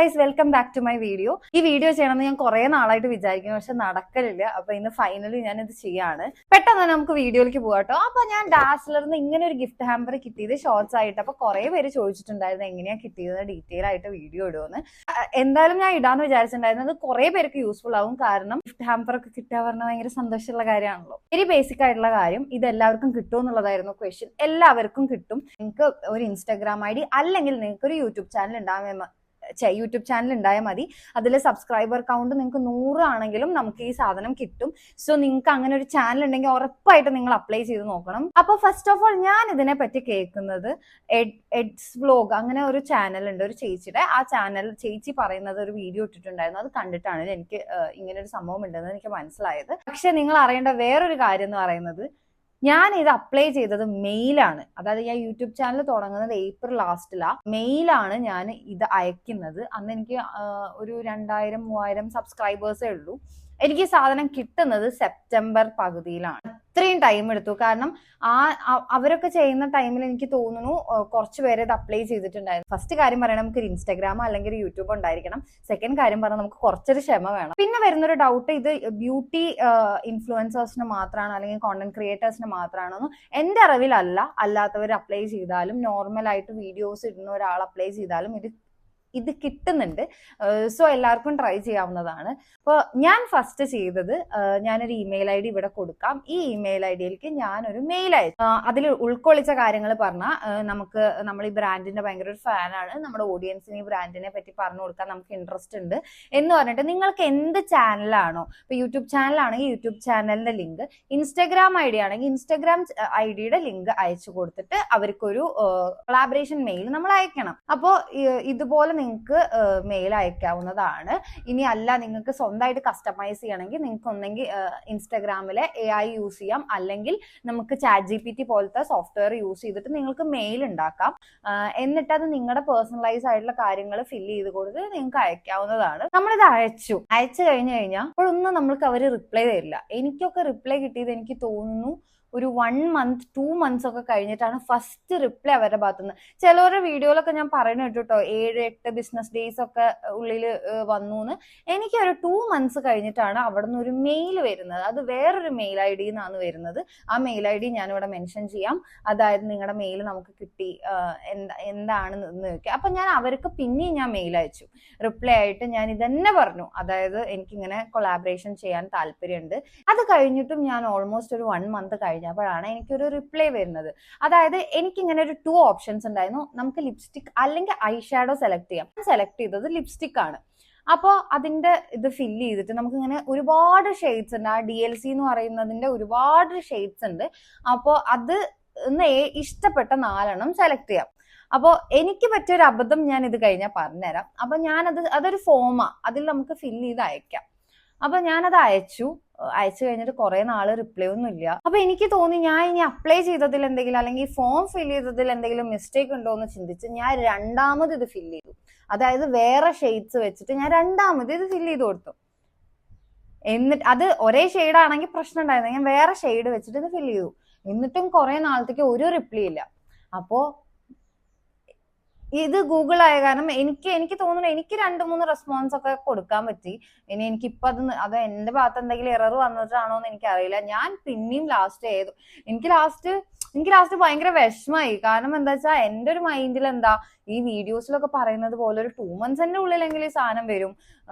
Guys, welcome back to my video. ഈ video ചെയ്യണമെന്ന് ഞാൻ കുറെ നാളായിട്ട് വിചാരിക്കുന്നു, പക്ഷെ നടക്കലില്ല. അപ്പൊ ഇന്ന് ഫൈനലി ഞാൻ ഇത് ചെയ്യാണ്. പെട്ടെന്ന് നമുക്ക് വീഡിയോയിലേക്ക് പോകാട്ടോ. അപ്പൊ ഞാൻ ഡാസ്ലറിന്ന് ഇങ്ങനെ ഒരു ഗിഫ്റ്റ് ഹാമ്പർ കിട്ടിയത് ഷോർട്സ് ആയിട്ട്. അപ്പൊ കുറെ പേര് ചോദിച്ചിട്ടുണ്ടായിരുന്നു എങ്ങനെയാ കിട്ടിയത്, ഡീറ്റെയിൽ ആയിട്ട് വീഡിയോ ഇടുമെന്ന്. എന്തായാലും ഞാൻ ഇടാന്ന് വിചാരിച്ചിട്ടുണ്ടായിരുന്നു. അത് കുറെ പേർക്ക് യൂസ്ഫുൾ ആവും. കാരണം ഗിഫ്റ്റ് ഹാമ്പർ ഒക്കെ കിട്ടുക പറഞ്ഞാൽ ഭയങ്കര സന്തോഷമുള്ള കാര്യമാണല്ലോ. വെരി ബേസിക് ആയിട്ടുള്ള കാര്യം. ഇത് എല്ലാവർക്കും കിട്ടും എന്നുള്ളതായിരുന്നു ക്വസ്റ്റ്യൻ. എല്ലാവർക്കും കിട്ടും. നിങ്ങൾക്ക് ഒരു ഇൻസ്റ്റാഗ്രാം ID അല്ലെങ്കിൽ നിങ്ങൾക്ക് ഒരു യൂട്യൂബ് ചാനൽ ഉണ്ടായാൽ മതി. അതിൽ സബ്സ്ക്രൈബർ കൗണ്ട് നിങ്ങൾക്ക് 100 ആണെങ്കിലും നമുക്ക് ഈ സാധനം കിട്ടും. സോ നിങ്ങൾക്ക് അങ്ങനെ ഒരു ചാനൽ ഉണ്ടെങ്കിൽ ഉറപ്പായിട്ട് നിങ്ങൾ അപ്ലൈ ചെയ്ത് നോക്കണം. അപ്പൊ ഫസ്റ്റ് ഓഫ് ഓൾ ഞാൻ ഇതിനെ പറ്റി കേൾക്കുന്നത് എഡ്സ് വ്ലോഗ്, അങ്ങനെ ഒരു ചാനൽ ഉണ്ട് ഒരു ചേച്ചിയുടെ. ആ ചാനൽ ചേച്ചി പറയുന്നത് ഒരു വീഡിയോ ഇട്ടിട്ടുണ്ടായിരുന്നു. അത് കണ്ടിട്ടാണ് എനിക്ക് ഇങ്ങനെ ഒരു സംഭവം ഉണ്ടെന്ന് എനിക്ക് മനസ്സിലായത്. പക്ഷെ നിങ്ങൾ അറിയേണ്ട വേറൊരു കാര്യം എന്ന് പറയുന്നത്, ഞാൻ ഇത് അപ്ലൈ ചെയ്തത് മെയിലാണ്. അതായത് ഞാൻ യൂട്യൂബ് ചാനൽ തുടങ്ങുന്നത് ഏപ്രിൽ ലാസ്റ്റിലാണ്. മെയിലാണ് ഞാൻ ഇത് അയക്കുന്നത്. അന്ന് എനിക്ക് ഒരു 2000-3000 സബ്സ്ക്രൈബേഴ്സേ ഉള്ളൂ. എനിക്ക് സാധനം കിട്ടുന്നത് സെപ്റ്റംബർ പകുതിയിലാണ്. ഇത്രയും ടൈം എടുത്തു. കാരണം അവരൊക്കെ ചെയ്യുന്ന ടൈമിൽ എനിക്ക് തോന്നുന്നു കുറച്ച് പേര് ഇത് അപ്ലൈ ചെയ്തിട്ടുണ്ടായിരുന്നു. ഫസ്റ്റ് കാര്യം പറയണം, നമുക്ക് യൂൻസ്റ്റാഗ്രാമോ അല്ലെങ്കിൽ യൂട്യൂബ് ഉണ്ടായിരിക്കണം. സെക്കൻഡ് കാര്യം പറഞ്ഞാൽ നമുക്ക് കുറച്ചൊരു ക്ഷമ വേണം. പിന്നെ വരുന്നൊരു ഡൗട്ട്, ഇത് ബ്യൂട്ടി ഇൻഫ്ലുവൻസേഴ്സിന് മാത്രമാണ് അല്ലെങ്കിൽ കോണ്ടന്റ് ക്രിയേറ്റേഴ്സിന് മാത്രമാണെന്ന്. എന്റെ അറിവിലല്ല. അല്ലാത്തവർ അപ്ലൈ ചെയ്താലും, നോർമലായിട്ട് വീഡിയോസ് ഇടുന്ന ഒരാൾ അപ്ലൈ ചെയ്താലും ഇത് കിട്ടുന്നുണ്ട്. സോ എല്ലാവർക്കും ട്രൈ ചെയ്യാവുന്നതാണ്. അപ്പോൾ ഞാൻ ഫസ്റ്റ് ചെയ്തത്, ഞാനൊരു ഇമെയിൽ ID ഇവിടെ കൊടുക്കാം. ഈ ഇമെയിൽ IDയിലേക്ക് ഞാനൊരു മെയിൽ അയച്ചു. അതിൽ ഉൾക്കൊള്ളിച്ച കാര്യങ്ങൾ പറഞ്ഞാൽ, നമ്മൾ ഈ ബ്രാൻഡിന്റെ ഭയങ്കര ഒരു ഫാനാണ്, നമ്മുടെ ഓഡിയൻസിന് ഈ ബ്രാൻഡിനെ പറ്റി പറഞ്ഞു കൊടുക്കാൻ നമുക്ക് ഇൻട്രസ്റ്റ് ഉണ്ട് എന്ന് പറഞ്ഞിട്ട്, നിങ്ങൾക്ക് എന്ത് ചാനലാണോ, ഇപ്പൊ യൂട്യൂബ് ചാനലാണെങ്കിൽ യൂട്യൂബ് ചാനലിന്റെ ലിങ്ക്, ഇൻസ്റ്റാഗ്രാം ID ആണെങ്കിൽ ഇൻസ്റ്റാഗ്രാം IDയുടെ ലിങ്ക് അയച്ചു കൊടുത്തിട്ട് അവർക്കൊരു കൊളാബറേഷൻ മെയിൽ നമ്മൾ അയക്കണം. അപ്പോൾ ഇതുപോലെ നിങ്ങൾക്ക് മെയിൽ അയക്കാവുന്നതാണ്. ഇനി അല്ല, നിങ്ങൾക്ക് സ്വന്തമായിട്ട് കസ്റ്റമൈസ് ചെയ്യണമെങ്കിൽ നിങ്ങൾക്ക് ഒന്നെങ്കിൽ ഇൻസ്റ്റാഗ്രാമിലെ AI യൂസ് ചെയ്യാം, അല്ലെങ്കിൽ നമുക്ക് ChatGPT പോലത്തെ സോഫ്റ്റ്വെയർ യൂസ് ചെയ്തിട്ട് നിങ്ങൾക്ക് മെയിൽ ഉണ്ടാക്കാം. എന്നിട്ട് അത് നിങ്ങളുടെ പേഴ്സണലൈസ് ആയിട്ടുള്ള കാര്യങ്ങൾ ഫില്ല് ചെയ്ത് കൊടുത്ത് നിങ്ങൾക്ക് അയക്കാവുന്നതാണ്. നമ്മളിത് അയച്ചു കഴിഞ്ഞു കഴിഞ്ഞാൽ അപ്പോഴൊന്നും നമ്മൾക്ക് അവർ റിപ്ലൈ തരില്ല. എനിക്കൊക്കെ റിപ്ലൈ കിട്ടിയത് എനിക്ക് തോന്നുന്നു ഒരു 1 month 2 months ഒക്കെ കഴിഞ്ഞിട്ടാണ് ഫസ്റ്റ് റിപ്ലൈ അവരുടെ ഭാഗത്തുനിന്ന്. ചിലവരുടെ വീഡിയോയിലൊക്കെ ഞാൻ പറയുന്നത് കേട്ടോ, 7-8 ബിസിനസ് ഡേയ്സ് ഒക്കെ ഉള്ളിൽ വന്നു എന്ന്. എനിക്ക് ഒരു 2 months കഴിഞ്ഞിട്ടാണ് അവിടെ നിന്ന് ഒരു മെയിൽ വരുന്നത്. അത് വേറൊരു മെയിൽ ID നിന്നാണ് വരുന്നത്. ആ മെയിൽ ID ഞാനിവിടെ മെൻഷൻ ചെയ്യാം. അതായത് നിങ്ങളുടെ മെയിൽ നമുക്ക് കിട്ടി, എന്താണെന്ന് ചോദിക്കുക. അപ്പൊ ഞാൻ അവർക്ക് പിന്നെയും ഞാൻ മെയിൽ അയച്ചു. റിപ്ലൈ ആയിട്ട് ഞാൻ ഇതന്നെ പറഞ്ഞു, അതായത് എനിക്കിങ്ങനെ കൊളാബറേഷൻ ചെയ്യാൻ താല്പര്യമുണ്ട്. അത് കഴിഞ്ഞിട്ടും ഞാൻ ഓൾമോസ്റ്റ് ഒരു 1 month കഴിഞ്ഞപ്പോഴാണ് എനിക്കൊരു റിപ്ലൈ വരുന്നത്. അതായത് എനിക്കിങ്ങനെ ഒരു 2 ഓപ്ഷൻസ് ഉണ്ടായിരുന്നു. നമുക്ക് ലിപ്സ്റ്റിക് അല്ലെങ്കിൽ ഐ ഷാഡോ സെലക്ട് ചെയ്യാം. സെലക്ട് ചെയ്തത് ലിപ്സ്റ്റിക് ആണ്. അപ്പോൾ അതിന്റെ ഇത് ഫില്ല് ചെയ്തിട്ട് നമുക്ക് ഇങ്ങനെ ഒരുപാട് ഷെയ്ഡ്സ് ഉണ്ട്. ആ DLC എന്ന് പറയുന്നതിന്റെ ഒരുപാട് ഷെയ്ഡ്സ് ഉണ്ട്. അപ്പോൾ അത് ഇഷ്ടപ്പെട്ട 4 സെലക്ട് ചെയ്യാം. അപ്പോൾ എനിക്ക് പറ്റിയൊരു അബദ്ധം ഞാൻ ഇത് കഴിഞ്ഞാൽ പറഞ്ഞുതരാം. അപ്പൊ അതൊരു ഫോമാ, അതിൽ നമുക്ക് ഫില്ല് ചെയ്ത് അയക്കാം. അപ്പൊ ഞാനത് അയച്ചു കഴിഞ്ഞിട്ട് കുറെ നാള് റിപ്ലൈ ഒന്നും ഇല്ല. അപ്പൊ എനിക്ക് തോന്നി ഞാൻ ഇനി അപ്ലൈ ചെയ്തതിൽ എന്തെങ്കിലും അല്ലെങ്കിൽ ഫോം ഫില്ല് ചെയ്തതിൽ എന്തെങ്കിലും മിസ്റ്റേക്ക് ഉണ്ടോ എന്ന് ചിന്തിച്ച് ഞാൻ രണ്ടാമത് ഇത് ഫില്ല് ചെയ്തു. അതായത് വേറെ ഷെയ്ഡ്സ് വെച്ചിട്ട് ഞാൻ രണ്ടാമത് ഇത് ഫില്ല് ചെയ്ത് കൊടുത്തു. എന്നിട്ട് അത് ഒരേ ഷെയ്ഡാണെങ്കിൽ പ്രശ്നം ഉണ്ടായിരുന്നു. ഞാൻ വേറെ ഷെയ്ഡ് വെച്ചിട്ട് ഇത് ഫില്ല് ചെയ്തു. എന്നിട്ടും കുറെ നാളത്തേക്ക് ഒരു റിപ്ലൈ ഇല്ല. അപ്പോ ഇത് ഗൂഗിൾ ആയ കാരണം എനിക്ക് തോന്നുന്നു എനിക്ക് 2-3 റെസ്പോൺസ് ഒക്കെ കൊടുക്കാൻ പറ്റി. ഇനി എനിക്കിപ്പോ അത് എന്റെ ഭാഗത്ത് എന്തെങ്കിലും എറർ വന്നിട്ടാണോ എന്ന് എനിക്കറിയില്ല. ഞാൻ പിന്നെയും ലാസ്റ്റ് ചെയ്തു. എനിക്ക് ലാസ്റ്റ് ഭയങ്കര വിഷമായി. കാരണം എന്താ വെച്ചാൽ എന്റെ ഒരു മൈൻഡിൽ എന്താ, ഈ വീഡിയോസിലൊക്കെ പറയുന്നത് പോലെ ഒരു 2 months ഉള്ളിലെങ്കിൽ ഈ സാധനം വരും.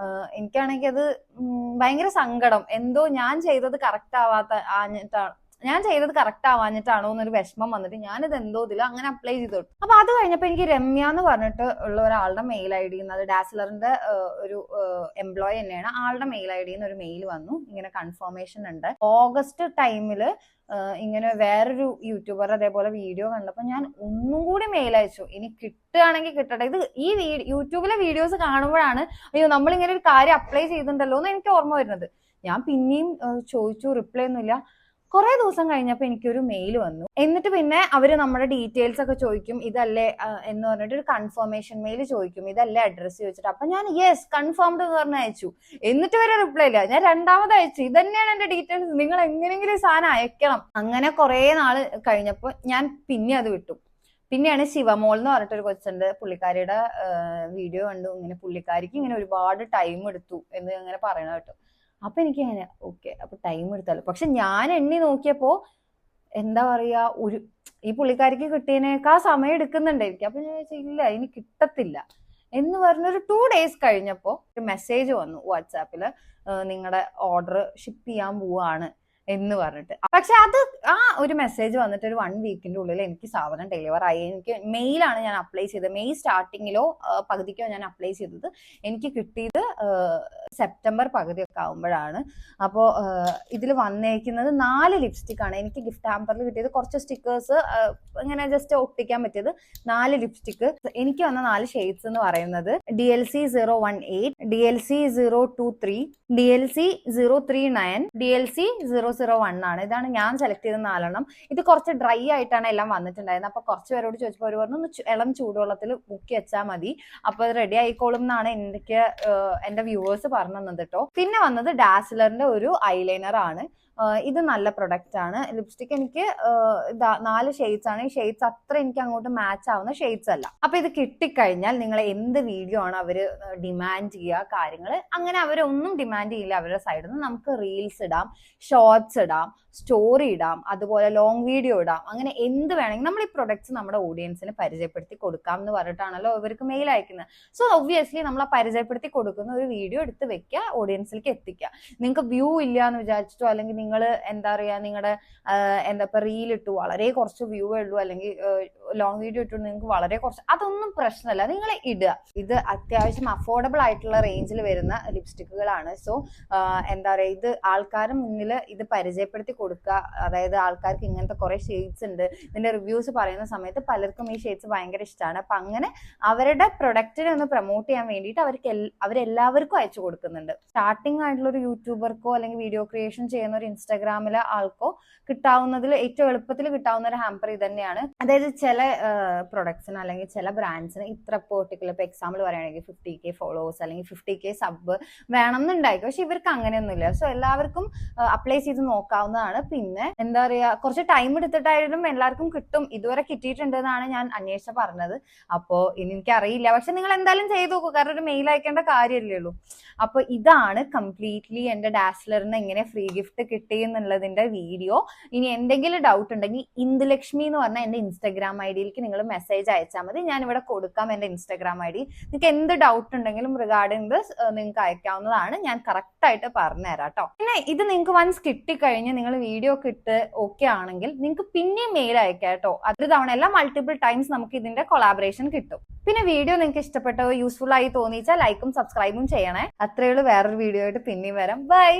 എനിക്കാണെങ്കിൽ അത് ഭയങ്കര സങ്കടം. എന്തോ ഞാൻ ചെയ്തത് കറക്റ്റ് ആവാഞ്ഞിട്ടാണോ എന്നൊരു വിഷമം വന്നിട്ട് ഞാനിത് എന്തോ ഇതിൽ അങ്ങനെ അപ്ലൈ ചെയ്തു. അപ്പൊ അത് കഴിഞ്ഞപ്പോ എനിക്ക് രമ്യ എന്ന് പറഞ്ഞിട്ട് ഉള്ള ഒരാളുടെ മെയിൽ ID, അത് ഡാസ്ലറിന്റെ ഒരു എംപ്ലോയി തന്നെയാണ്. ആളുടെ മെയിൽ ID ഒരു മെയിൽ വന്നു, ഇങ്ങനെ കൺഫർമേഷൻ ഉണ്ട്. ഓഗസ്റ്റ് ടൈമില് ഇങ്ങനെ വേറൊരു യൂട്യൂബർ അതേപോലെ വീഡിയോ കണ്ടപ്പോ ഞാൻ ഒന്നും കൂടി മെയിൽ അയച്ചു. ഇനി കിട്ടുകയാണെങ്കിൽ കിട്ടട്ടെ. ഇത് ഈ യൂട്യൂബിലെ വീഡിയോസ് കാണുമ്പോഴാണ് അയ്യോ നമ്മളിങ്ങനെ ഒരു കാര്യം അപ്ലൈ ചെയ്തിട്ടുണ്ടല്ലോ എന്ന് എനിക്ക് ഓർമ്മ വരുന്നത്. ഞാൻ പിന്നെയും ചോദിച്ചു, റിപ്ലൈ ഒന്നുമില്ല. കുറെ ദിവസം കഴിഞ്ഞപ്പോൾ എനിക്കൊരു മെയിൽ വന്നു. എന്നിട്ട് പിന്നെ അവര് നമ്മുടെ ഡീറ്റെയിൽസ് ഒക്കെ ചോദിക്കും, ഇതല്ലേ എന്ന് പറഞ്ഞിട്ട് ഒരു കൺഫർമേഷൻ മെയിൽ ചോദിക്കും, ഇതല്ലേ അഡ്രസ്സ് ചോദിച്ചിട്ട്. അപ്പൊ ഞാൻ യെസ് കൺഫേംഡ് എന്ന് പറഞ്ഞ് അയച്ചു. എന്നിട്ട് വരെ റിപ്ലൈ ഇല്ല. ഞാൻ രണ്ടാമത് അയച്ചു, ഇതന്നെയാണ് എന്റെ ഡീറ്റെയിൽസ്, നിങ്ങൾ എങ്ങനെയെങ്കിലും സാധനം അയക്കണം. അങ്ങനെ കുറെ നാള് കഴിഞ്ഞപ്പോൾ ഞാൻ പിന്നെ അത് വിട്ടു. പിന്നെയാണ് ശിവമോൾ എന്ന് പറഞ്ഞിട്ടൊരു കൊച്ചുണ്ട്, പുള്ളിക്കാരിയുടെ വീഡിയോ കണ്ടു, ഇങ്ങനെ പുള്ളിക്കാരിക്ക് ഇങ്ങനെ ഒരുപാട് ടൈം എടുത്തു എന്ന് അങ്ങനെ പറയണ കേട്ടോ. അപ്പൊ എനിക്ക് അങ്ങനെ ഓക്കെ, അപ്പൊ ടൈം എടുത്താലോ. പക്ഷെ ഞാൻ എണ്ണി നോക്കിയപ്പോ എന്താ പറയാ, ഈ പുള്ളിക്കാരിക്ക് കിട്ടിയതിനേക്കാൾ സമയം എടുക്കുന്നുണ്ടായിരിക്കും. അപ്പൊ ഞാൻ ഇല്ല ഇനി കിട്ടത്തില്ല എന്ന് പറഞ്ഞൊരു 2 days കഴിഞ്ഞപ്പോ ഒരു മെസ്സേജ് വന്നു വാട്സാപ്പില്, നിങ്ങളുടെ ഓർഡർ ഷിപ്പ് ചെയ്യാൻ പോവാണ് എന്ന് പറഞ്ഞിട്ട്. പക്ഷെ അത് ആ ഒരു മെസ്സേജ് വന്നിട്ട് ഒരു 1 വീക്കിന്റെ ഉള്ളിൽ എനിക്ക് സാധനം ഡെലിവർ ആയി. എനിക്ക് മെയിലാണ് ഞാൻ അപ്ലൈ ചെയ്തത്, മെയ് സ്റ്റാർട്ടിങ്ങിലോ പകുതിക്കോ ഞാൻ അപ്ലൈ ചെയ്തത്. എനിക്ക് കിട്ടിയത് സെപ്റ്റംബർ പകുതിയൊക്കെ ആകുമ്പോഴാണ്. അപ്പോൾ ഇതിൽ വന്നേക്കുന്നത് 4 ലിപ്സ്റ്റിക് ആണ്. എനിക്ക് ഗിഫ്റ്റ് ഹാമ്പറിൽ കിട്ടിയത് കുറച്ച് സ്റ്റിക്കേഴ്സ് ഇങ്ങനെ ജസ്റ്റ് ഒട്ടിക്കാൻ പറ്റിയത് 4 ലിപ്സ്റ്റിക്. എനിക്ക് വന്ന 4 ഷെയ്ഡ്സ് എന്ന് പറയുന്നത് DLC 018, DLC 023, DLC 039, DLC 001 ആണ്. ഇതാണ് ഞാൻ സെലക്ട് ചെയ്ത 4 ഇത് കുറച്ച് ഡ്രൈ ആയിട്ടാണ് എല്ലാം വന്നിട്ടുണ്ടായിരുന്നത്. അപ്പൊ കുറച്ച് പേരോട് ചോദിച്ചപ്പോൾ അവർ പറഞ്ഞു ഒന്ന് ഇളം ചൂടുവെള്ളത്തിൽ മുക്കി വെച്ചാൽ മതി, അപ്പൊ അത് റെഡി ആയിക്കോളും എന്നാണ് എന്റെ വ്യൂവേഴ്സ് പറഞ്ഞു തന്നത് കേട്ടോ. പിന്നെ വന്നത് ഡാസ്ലറിന്റെ ഒരു ഐലൈനർ ആണ്. ഇത് നല്ല പ്രൊഡക്റ്റ് ആണ്. ലിപ്സ്റ്റിക് എനിക്ക് 4 ഷെയ്ഡ്സ് ആണ്. ഈ ഷെയ്ഡ്സ് അത്ര എനിക്ക് അങ്ങോട്ട് മാച്ച് ആവുന്ന ഷെയ്ഡ്സ് അല്ല. അപ്പൊ ഇത് കിട്ടിക്കഴിഞ്ഞാൽ നിങ്ങൾ എന്ത് വീഡിയോ ആണ് അവര് ഡിമാൻഡ് ചെയ്യുക കാര്യങ്ങൾ, അങ്ങനെ അവരൊന്നും ഡിമാൻഡ് ചെയ്യില്ല അവരുടെ സൈഡിൽ നിന്ന്. നമുക്ക് റീൽസ് ഇടാം, ഷോർട്സ് ഇടാം, സ്റ്റോറി ഇടാം, അതുപോലെ ലോങ് വീഡിയോ ഇടാം, അങ്ങനെ എന്ത് വേണമെങ്കിൽ നമ്മൾ ഈ പ്രൊഡക്ട്സ് നമ്മുടെ ഓഡിയൻസിന് പരിചയപ്പെടുത്തി കൊടുക്കാം എന്ന് പറഞ്ഞിട്ടാണല്ലോ ഇവർക്ക് മെയിൽ അയക്കുന്നത്. സോ ഒബ്വിയസ്ലി നമ്മൾ ആ പരിചയപ്പെടുത്തി കൊടുക്കുന്ന ഒരു വീഡിയോ എടുത്ത് വെക്കുക, ഓഡിയൻസിലേക്ക് എത്തിക്കുക. നിങ്ങൾക്ക് വ്യൂ ഇല്ല എന്ന് വിചാരിച്ചിട്ടോ, അല്ലെങ്കിൽ നിങ്ങൾ എന്താ പറയാ നിങ്ങളുടെ ഇപ്പൊ റീൽ ഇട്ടു വളരെ കുറച്ച് വ്യൂ ഉള്ളൂ, അല്ലെങ്കിൽ ലോങ് വീഡിയോ ഇട്ടു നിങ്ങൾക്ക് വളരെ കുറച്ച്, അതൊന്നും പ്രശ്നമല്ല, നിങ്ങൾ ഇടുക. ഇത് അത്യാവശ്യം അഫോർഡബിൾ ആയിട്ടുള്ള റേഞ്ചിൽ വരുന്ന ലിപ്സ്റ്റിക്കുകളാണ്. സോ എന്താ പറയാ, ഇത് ആൾക്കാരുടെ മുന്നിൽ ഇത് പരിചയപ്പെടുത്തി കൊടുക്കുക. അതായത് ആൾക്കാർക്ക് ഇങ്ങനത്തെ കുറെ ഷെയ്ഡ്സ് ഉണ്ട്, ഇതിന്റെ റിവ്യൂസ് പറയുന്ന സമയത്ത് പലർക്കും ഈ ഷെയ്ഡ്സ് ഭയങ്കര ഇഷ്ടമാണ്. അപ്പൊ അങ്ങനെ അവരുടെ പ്രൊഡക്റ്റിനെ ഒന്ന് പ്രൊമോട്ട് ചെയ്യാൻ വേണ്ടിയിട്ട് അവരെല്ലാവർക്കും അയച്ചു കൊടുക്കുന്നുണ്ട്. സ്റ്റാർട്ടിംഗ് ആയിട്ടുള്ള ഒരു യൂട്യൂബർക്കോ അല്ലെങ്കിൽ വീഡിയോ ക്രിയേഷൻ ചെയ്യുന്ന ഒരു ഇൻസ്റ്റാഗ്രാമിലെ ആൾക്കോ കിട്ടാവുന്നതിൽ ഏറ്റവും എളുപ്പത്തിൽ കിട്ടാവുന്ന ഒരു ഹാമ്പർ ഇത് തന്നെയാണ്. അതായത് ചില പ്രൊഡക്ട്സിന് അല്ലെങ്കിൽ ചില ബ്രാൻഡ്സിന് ഇത്ര പെർട്ടിക്കുലർ, ഇപ്പൊ എക്സാമ്പിൾ പറയുകയാണെങ്കിൽ 50K ഫോളോവേഴ്സ് അല്ലെങ്കിൽ 50K സബ് വേണം എന്നുണ്ടായിരിക്കും. പക്ഷെ ഇവർക്ക് അങ്ങനെയൊന്നുമില്ല. സോ എല്ലാവർക്കും അപ്ലൈ ചെയ്ത് നോക്കാവുന്നതാണ്. പിന്നെ എന്താ പറയാ, കുറച്ച് ടൈം എടുത്തിട്ടായാലും എല്ലാവർക്കും കിട്ടും. ഇതുവരെ കിട്ടിയിട്ടുണ്ട് എന്നാണ് ഞാൻ അന്വേഷിച്ച പറഞ്ഞത്. അപ്പോ ഇനി എനിക്കറിയില്ല, പക്ഷെ നിങ്ങൾ എന്തായാലും ചെയ്ത് നോക്കൂ, കാരണം ഒരു മെയിൽ അയക്കേണ്ട കാര്യമല്ലേ ഉള്ളൂ. അപ്പൊ ഇതാണ് കംപ്ലീറ്റ്ലി എന്റെ ഡാസ്ലറിന് എങ്ങനെ ഫ്രീ ഗിഫ്റ്റ് കിട്ടി എന്നുള്ളതിന്റെ വീഡിയോ. ഇനി എന്തെങ്കിലും ഡൗട്ട് ഉണ്ടെങ്കിൽ ഇന്ദുലക്ഷ്മി എന്ന് പറഞ്ഞ എന്റെ ഇൻസ്റ്റാഗ്രാം ഐഡിയിലേക്ക് നിങ്ങൾ മെസ്സേജ് അയച്ചാൽ മതി. ഞാൻ ഇവിടെ കൊടുക്കാം എന്റെ ഇൻസ്റ്റാഗ്രാം ഐഡി. നിങ്ങൾക്ക് എന്ത് ഡൗട്ട് ഉണ്ടെങ്കിലും റിഗാർഡിംഗ് ദിസ് നിങ്ങൾക്ക് അയക്കാവുന്നതാണ്. ഞാൻ കറക്റ്റ് ആയിട്ട് പറഞ്ഞുതരാം കേട്ടോ. പിന്നെ ഇത് നിങ്ങൾക്ക് വൺസ് കിട്ടിക്കഴിഞ്ഞ് നിങ്ങൾ വീഡിയോ കിട്ട് ഓക്കെ ആണെങ്കിൽ നിങ്ങൾക്ക് പിന്നെയും മെയിൽ അയക്കാം കേട്ടോ. ഒരു തവണ എല്ലാം മൾട്ടിപ്പിൾ ടൈംസ് നമുക്ക് ഇതിന്റെ കൊളാബറേഷൻ കിട്ടും. പിന്നെ വീഡിയോ നിങ്ങൾക്ക് ഇഷ്ടപ്പെട്ടോ യൂസ്ഫുൾ ആയി തോന്നിച്ചാൽ ലൈക്കും സബ്സ്ക്രൈബും ചെയ്യണേ. അത്രയുള്ളൂ. വേറൊരു വീഡിയോ ആയിട്ട് പിന്നെയും വരാം. ബൈ.